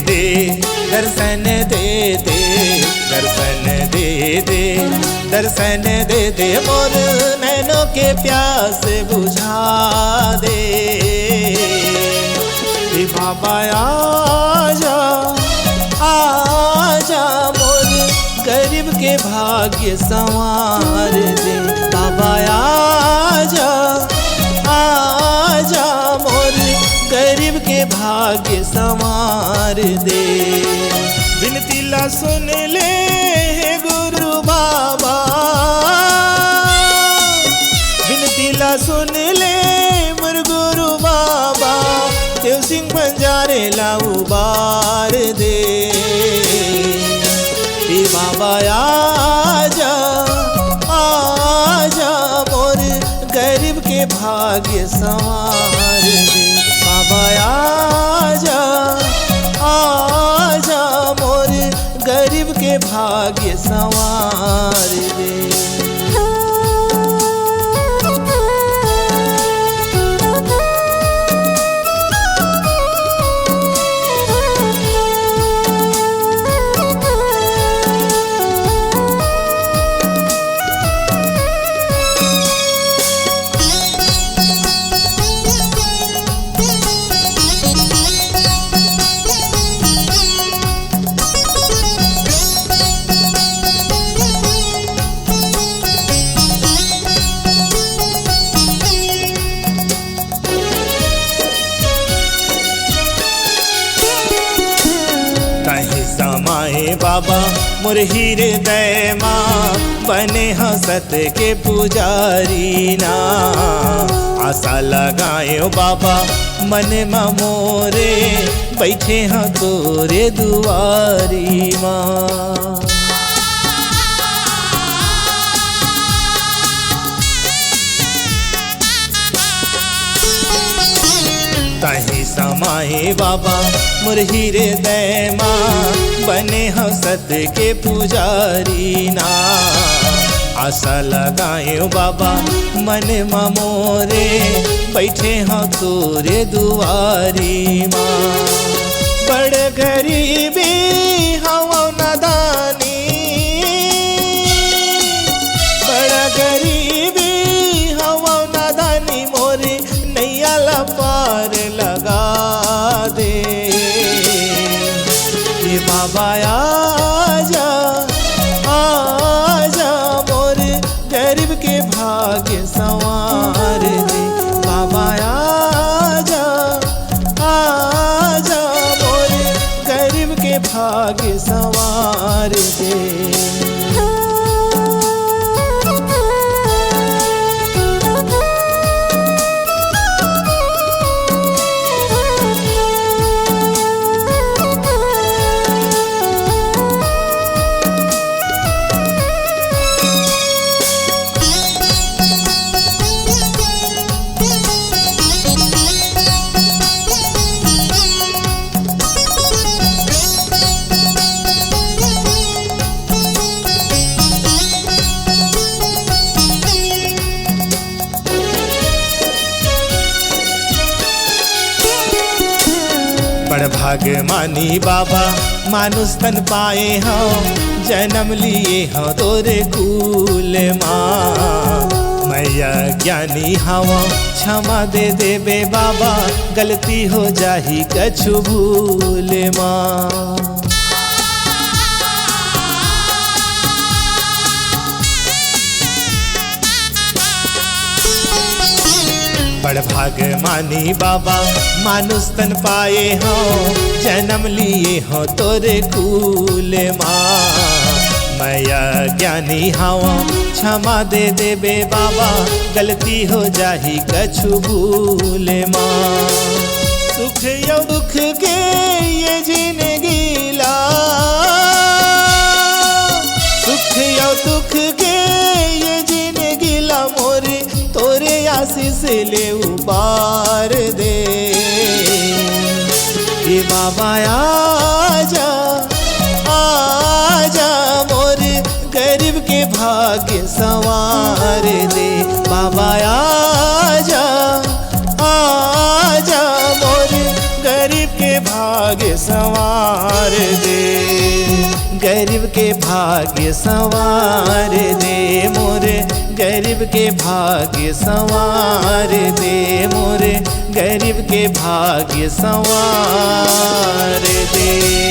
दे, दर्शन दे दे, दर्शन दे दे, दर्शन दे दे, मोर नैनों के प्यास बुझा दे। बाबा आजा आजा, मोर गरीब के भाग्य संवार दे। बाबा आजा आजा, मोर गरीब के भाग्य संवार दे। विनती ला सुन ले हे गुरु बाबा, विनती ला सुन ले मोर गुरु बाबा, देव सिंह बंजारे ला उबार दे। बाबा आजा आजा, मोर गरीब के भाग्य संवार दे। बाबा आजा आजा, मोर गरीब के भाग्य संवार दे। समाए बाबा मोर हृदय माँ, बने हसत के पुजारी ना। आशा लगाए बाबा मन में मोरे, बैठे हैं तोरे दुआरी माँ। ताही समाए बाबा मोर हृदय माँ, बने हम सत के पुजारी ना। आशा लगाए बाबा मन में मोरे, बैठे हैं तोरे दुआरी माँ। बड़ गरीबी हवा नादानी, बड़ गरीबी हवा नादानी, मोरे नैया ला पार लगा दे। बाबा आजा आजा, मोर गरीब के भाग्य संवार दे। बाबा आजा आजा, मोर गरीब के भाग्य संवार दे। बड़ भाग मानी बाबा मानुष तन पाए हो, जन्म लिए हो तोरे कुल माँ। मैया ज्ञानी हवा क्षमा दे देबे बाबा, गलती हो जाही कछु भूल माँ। बड़ भाग मानी बाबा मानुष तन पाए हो, जन्म लिए हो तोरे कुल माँ। मैया ज्ञानी हवा क्षमा दे देबे बाबा, गलती हो जाही कछु भूल माँ। सुख या दुख के ये जिंदगी ला, सुख या दुख के ये जिंदगी ला, मोरे तोरे आशीष ले उबार दे। ये बाबा आजा आजा, मोर गरीब के भाग्य संवार दे। बाबा आजा आजा, मोर गरीब के भाग्य संवार संवार दे, गरीब के भाग्य संवार दे मोरे, गरीब के भाग्य संवार दे मोरे, गरीब के भाग्य संवार दे।